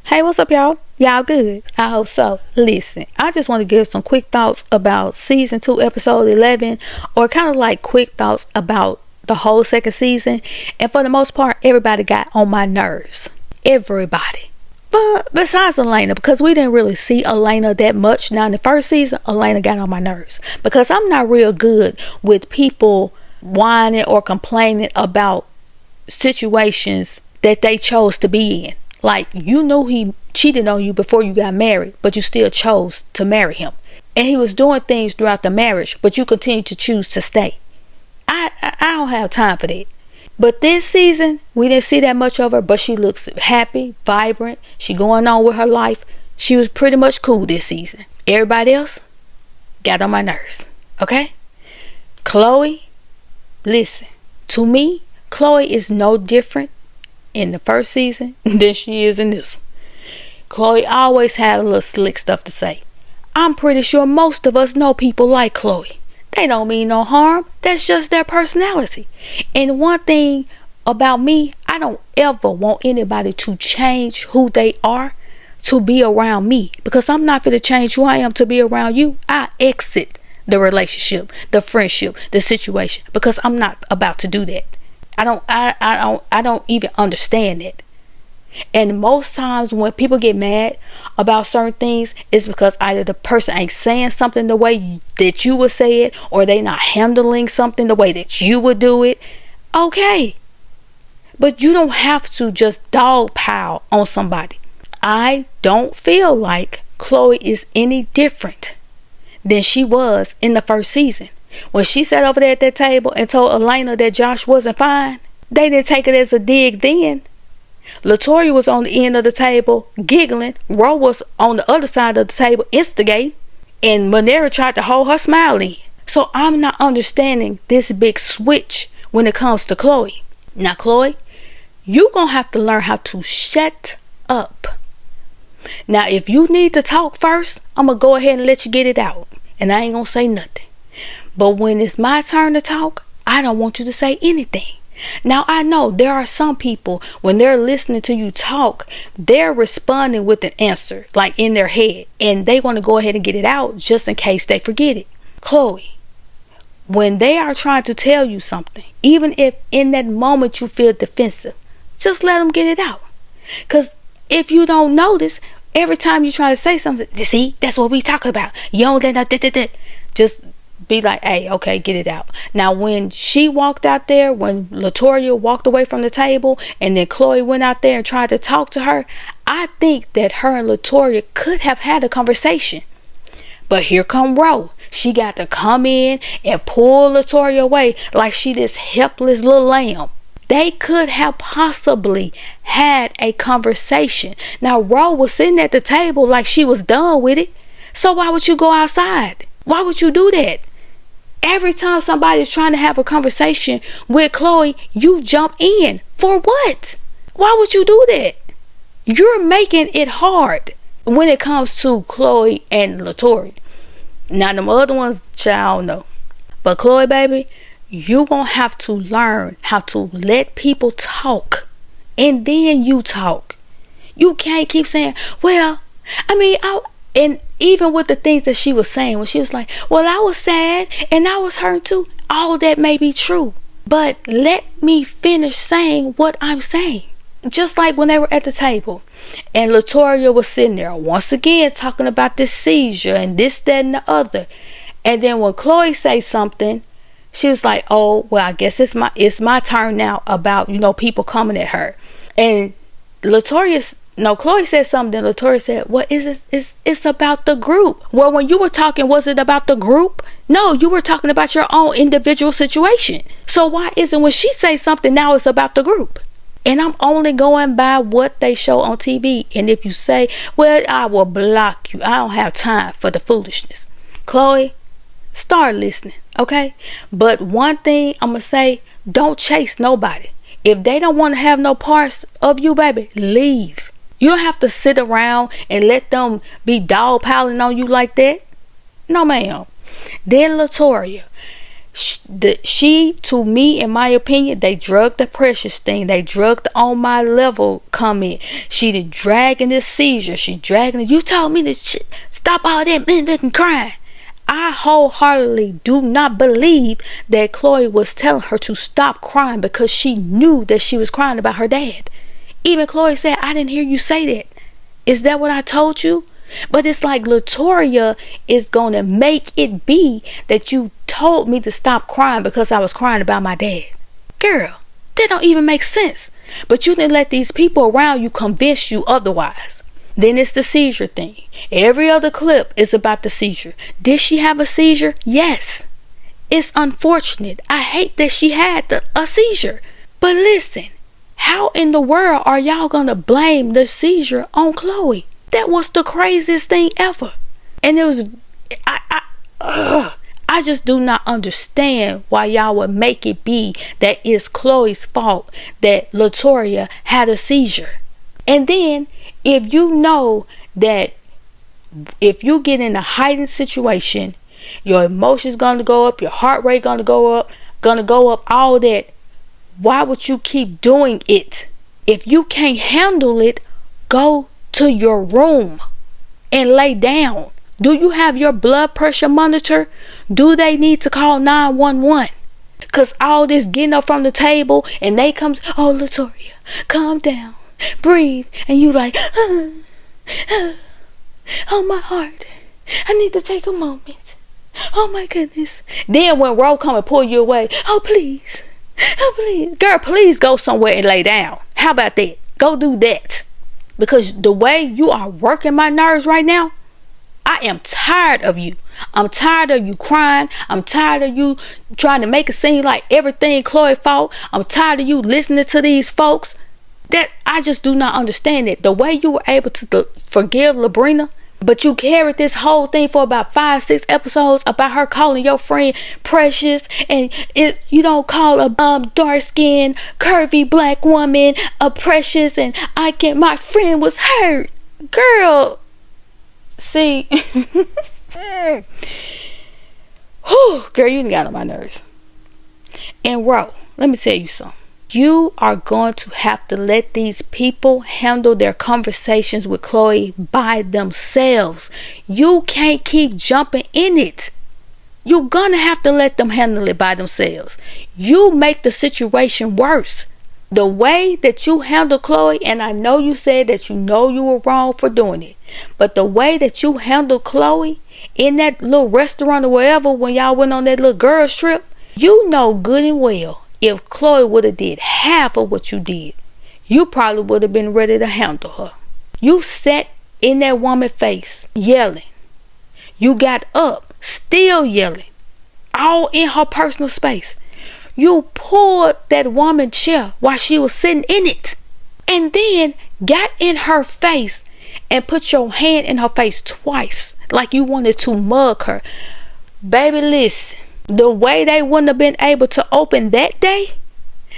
Hey, what's up, y'all? Y'all good? I hope so. Listen, I just want to give some quick thoughts about season 2, episode 11, or kind of like quick thoughts about the whole second season. And for the most part, everybody got on my nerves. Everybody. But besides Elena, because we didn't really see Elena that much. Now in the first season, Elena got on my nerves because I'm not real good with people whining or complaining about situations that they chose to be in. Like, you know, he cheated on you before you got married, but you still chose to marry him. And he was doing things throughout the marriage, but you continue to choose to stay. I don't have time for that. But this season, we didn't see that much of her, but she looks happy, vibrant. She going on with her life. She was pretty much cool this season. Everybody else got on my nerves. Okay? Chloe, listen. To me, Chloe is no different in the first season than she is in this one. Chloe always had a little slick stuff to say. I'm pretty sure most of us know people like Chloe. They don't mean no harm. That's just their personality. And one thing about me, I don't ever want anybody to change who they are to be around me, because I'm not going to change who I am to be around you. I exit the relationship, the friendship, the situation, because I'm not about to do that. I don't even understand it. And most times when people get mad about certain things, it's because either the person ain't saying something the way that you would say it, or they not handling something the way that you would do it. Okay. But you don't have to just dogpile on somebody. I don't feel like Chloe is any different than she was in the first season. When she sat over there at that table and told Elena that Josh wasn't fine, they didn't take it as a dig then. Latoya was on the end of the table giggling. Ro was on the other side of the table instigating. And Manera tried to hold her smile in. So I'm not understanding this big switch when it comes to Chloe. Now, Chloe, you're going to have to learn how to shut up. Now, if you need to talk first, I'm going to go ahead and let you get it out. And I ain't going to say nothing. But when it's my turn to talk, I don't want you to say anything. Now, I know there are some people, when they're listening to you talk, they're responding with an answer, like in their head. And they want to go ahead and get it out just in case they forget it. Chloe, when they are trying to tell you something, even if in that moment you feel defensive, just let them get it out. Because if you don't notice, every time you try to say something, see, that's what we talk about. You don't let that. Just be like, hey, okay, get it out. Now, when she walked out there, when Latoya walked away from the table, and then Chloe went out there and tried to talk to her, I think that her and Latoya could have had a conversation. But here come Ro. She got to come in and pull Latoya away like she this helpless little lamb. They could have possibly had a conversation. Now, Ro was sitting at the table like she was done with it. So why would you go outside? Why would you do that? Every time somebody's trying to have a conversation with Chloe, you jump in. For what? Why would you do that? You're making it hard when it comes to Chloe and Latoya. Now, them other ones, child, no. But Chloe, baby, you gonna have to learn how to let people talk. And then you talk. You can't keep saying, well, and even with the things that she was saying, when she was like, well, I was sad and I was hurt too. All that may be true. But let me finish saying what I'm saying. Just like when they were at the table and Latoya was sitting there once again talking about this seizure and this, that, and the other. And then when Chloe says something, she was like, oh, well, I guess it's my turn now about, people coming at her. And Chloe said something. Latoya said, what is it? It's about the group. Well, when you were talking, was it about the group? No, you were talking about your own individual situation. So why is it when she says something, now it's about the group? And I'm only going by what they show on TV. And if you say, well, I will block you. I don't have time for the foolishness. Chloe, start listening, okay? But one thing I'm going to say, don't chase nobody. If they don't want to have no parts of you, baby, leave. You don't have to sit around and let them be dogpiling on you like that. No, ma'am. Then Latoya, To me, in my opinion, they drugged the Precious thing. They drugged the on my level comment. She did dragging this seizure. She dragging it. You told me to stop all that crying. I wholeheartedly do not believe that Chloe was telling her to stop crying because she knew that she was crying about her dad. Even Chloe said, I didn't hear you say that. Is that what I told you? But it's like Latoya is going to make it be that you told me to stop crying because I was crying about my dad. Girl, that don't even make sense. But you didn't let these people around you convince you otherwise. Then it's the seizure thing. Every other clip is about the seizure. Did she have a seizure? Yes. It's unfortunate. I hate that she had a seizure. But listen, how in the world are y'all gonna blame the seizure on Chloe? That was the craziest thing ever. And it was, I just do not understand why y'all would make it be that it's Chloe's fault that Latoya had a seizure. And then, if you know that if you get in a heightened situation, your emotions gonna go up, your heart rate gonna go up, all that, why would you keep doing it? If you can't handle it, go to your room and lay down. Do you have your blood pressure monitor? Do they need to call 911? Because all this getting up from the table and they comes, oh, Latoya, calm down, breathe. And you like, oh, my heart, I need to take a moment. Oh my goodness. Then when Ro come and pull you away, oh please, girl, please go somewhere and lay down. How about that? Go do that. Because the way you are working my nerves right now, I am tired of you. I'm tired of you crying. I'm tired of you trying to make it seem like everything Chloe's fault. I'm tired of you listening to these folks. That I just do not understand it. The way you were able to forgive Labrina, but you carried this whole thing for about 5-6 episodes about her calling your friend Precious, and you don't call a dark-skinned, curvy black woman a Precious, and my friend was hurt. Girl, see, girl, you done got on my nerves. And Ro, let me tell you something. You are going to have to let these people handle their conversations with Chloe by themselves. You can't keep jumping in it. You're going to have to let them handle it by themselves. You make the situation worse. The way that you handle Chloe, and I know you said that you know you were wrong for doing it, but the way that you handle Chloe in that little restaurant or wherever when y'all went on that little girls trip, you know good and well, if Chloe would have did half of what you did, you probably would have been ready to handle her. You sat in that woman's face yelling. You got up still yelling, all in her personal space. You pulled that woman's chair while she was sitting in it, and then got in her face and put your hand in her face twice like you wanted to mug her. Baby, listen. The way they wouldn't have been able to open that day,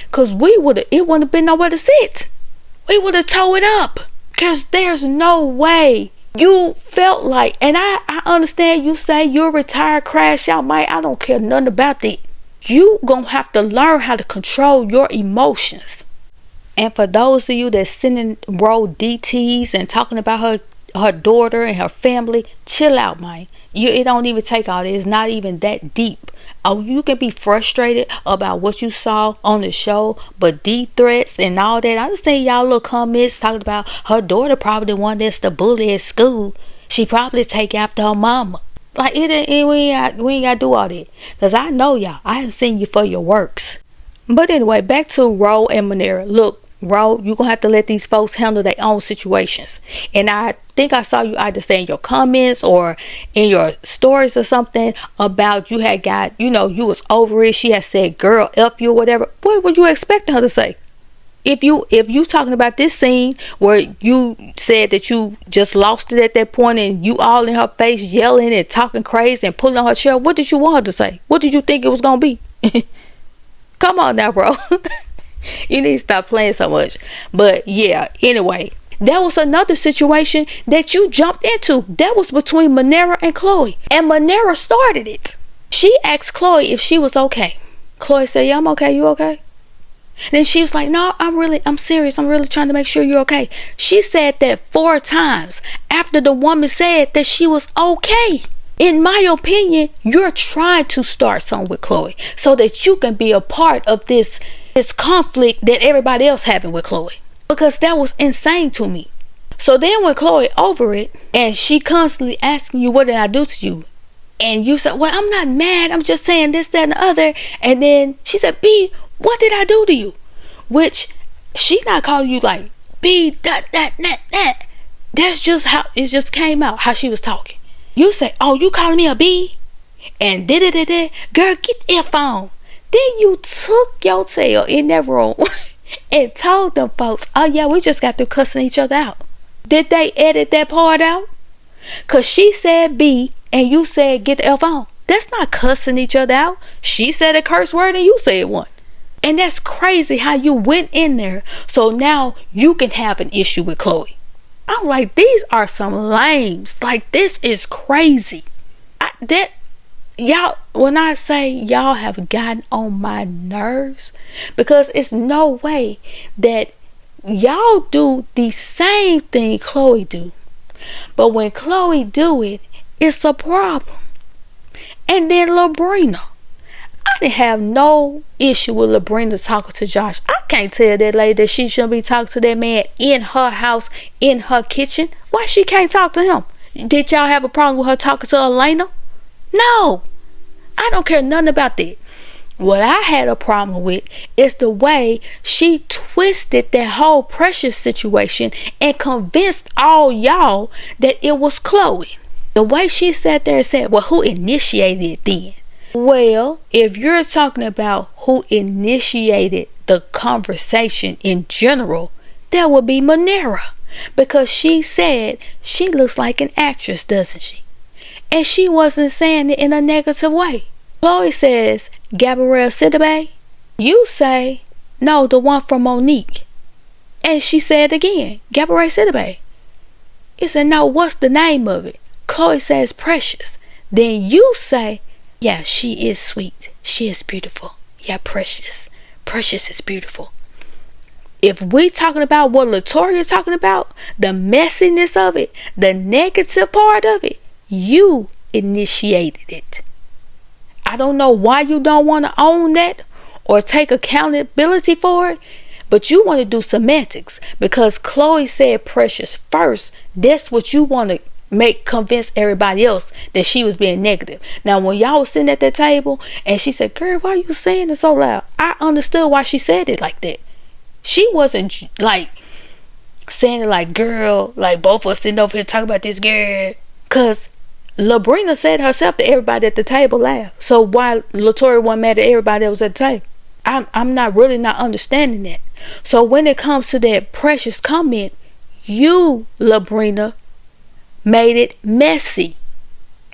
because it wouldn't have been nowhere to sit. We would have tore it up. Because there's no way you felt like, and I understand you say you're a retired crash out, Mike. I don't care nothing about that. You gonna have to learn how to control your emotions. And for those of you that's sending Ro DTs and talking about her daughter and her family, chill out, man. It don't even take all that. It's not even that deep. Oh, you can be frustrated about what you saw on the show, but deep threats and all that. I understand y'all little comments talking about her daughter probably the one that's the bully at school. She probably take after her mama. Like we ain't gotta do all that. Cause I know y'all. I haven't seen you for your works. But anyway, back to Ro and Manera. Look, Ro, you're gonna have to let these folks handle their own situations. And I think I saw you either say in your comments or in your stories or something about you had got, you was over it. She had said, girl, F you or whatever. What would you expect her to say? If you talking about this scene where you said that you just lost it at that point and you all in her face yelling and talking crazy and pulling on her chair, what did you want her to say? What did you think it was gonna be? Come on now, bro. You need to stop playing so much. But yeah, anyway, that was another situation that you jumped into. That was between Manera and Chloe. And Manera started it. She asked Chloe if she was okay. Chloe said, yeah, I'm okay. You okay? Then she was like, no, I'm serious. I'm really trying to make sure you're okay. She said that 4 times after the woman said that she was okay. In my opinion, you're trying to start something with Chloe so that you can be a part of this conflict that everybody else having with Chloe. Because that was insane to me. So then when Chloe over it and she constantly asking you, what did I do to you? And you said, well, I'm not mad. I'm just saying this, that, and the other. And then she said, B, what did I do to you? Which she not calling you like B, that. That's just how it just came out, how she was talking. You say, oh, you calling me a B? And da-da-da-da. Girl, get the phone. Then you took your tail in that room and told them folks, oh yeah, we just got through cussing each other out. Did they edit that part out? Cause she said B and you said get the F on. That's not cussing each other out. She said a curse word and you said one. And that's crazy how you went in there so now you can have an issue with Chloe. I'm like, these are some lames. Like, this is crazy. Y'all, when I say y'all have gotten on my nerves, because it's no way that y'all do the same thing Chloe do. But when Chloe do it, it's a problem. And then Labrina. I didn't have no issue with Labrina talking to Josh. I can't tell that lady that she shouldn't be talking to that man in her house, in her kitchen. Why she can't talk to him? Did y'all have a problem with her talking to Elena? No. I don't care nothing about that. What I had a problem with is the way she twisted that whole Precious situation and convinced all y'all that it was Chloe. The way she sat there and said, well, who initiated it then? Well, if you're talking about who initiated the conversation in general, that would be Manera. Because she said she looks like an actress, doesn't she? And she wasn't saying it in a negative way. Chloe says, Gabrielle Sidibe. You say, no, the one from Monique. And she said again, Gabrielle Sidibe. You said, no, what's the name of it? Chloe says, Precious. Then you say, yeah, she is sweet. She is beautiful. Yeah, Precious. Precious is beautiful. If we talking about what Latoya talking about, the messiness of it, the negative part of it, you initiated it. I don't know why you don't want to own that or take accountability for it, but you want to do semantics because Chloe said Precious first. That's what you want to convince everybody else that she was being negative. Now when y'all was sitting at that table and she said, girl, why are you saying it so loud? I understood why she said it like that. She wasn't like saying it like, girl, like both of us sitting over here talking about this girl. Cause Labrina said herself that everybody at the table laughed. So why Latoya wasn't mad at everybody that was at the table? I'm not understanding that. So when it comes to that Precious comment, you, Labrina, made it messy.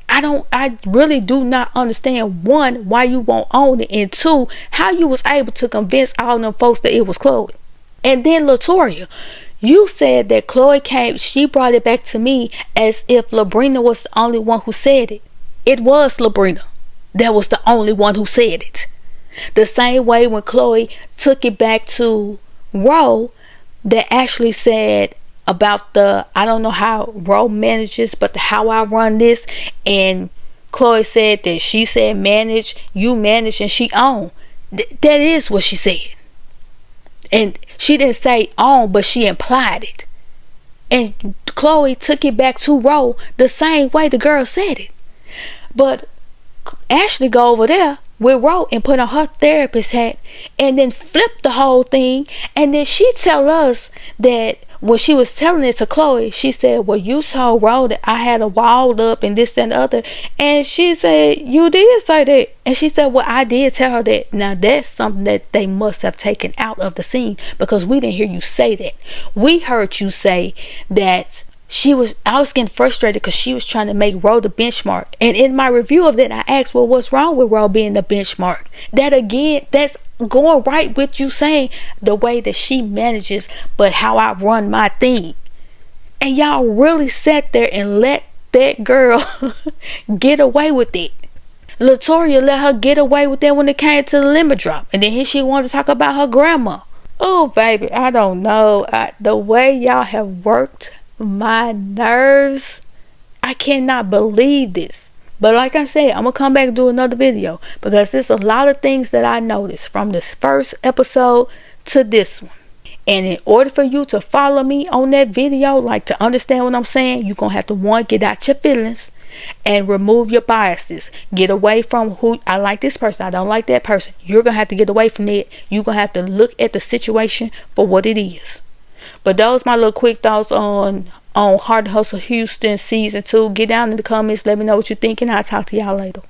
I really do not understand, one, why you won't own it, and two, how you was able to convince all them folks that it was Chloe. And then Latoya, you said that Chloe she brought it back to me as if Labrina was the only one who said it. It was Labrina that was the only one who said it. The same way when Chloe took it back to Ro, that actually said about the, I don't know how Ro manages, but how I run this. And Chloe said that she said manage, you manage, and she own. That is what she said. And she didn't say own, but she implied it. And Chloe took it back to Ro the same way the girl said it. But Ashley go over there with Ro and put on her therapist hat and then flip the whole thing. And then she tell us that when she was telling it to Chloe, she said, well, you told Ro that I had a walled up and this and the other. And she said, you did say that. And she said, well, I did tell her that. Now that's something that they must have taken out of the scene, because we didn't hear you say that. We heard you say that I was getting frustrated because she was trying to make Ro the benchmark. And in my review of that, I asked, well, what's wrong with Ro being the benchmark? That again, that's going right with you saying the way that she manages, but how I run my thing. And y'all really sat there and let that girl get away with it. Latoria let her get away with that when it came to the limit drop. And then here she wanted to talk about her grandma. Oh, baby, I don't know. The way y'all have worked my nerves, I cannot believe this. But like I said, I'm going to come back and do another video, because there's a lot of things that I noticed from this first episode to this one. And in order for you to follow me on that video, like to understand what I'm saying, you're going to have to, one, get out your feelings and remove your biases. Get away from who, I like this person, I don't like that person. You're going to have to get away from it. You're going to have to look at the situation for what it is. But those my little quick thoughts on Hard to Hustle Houston season 2. Get down in the comments, let me know what you think, and I'll talk to y'all later.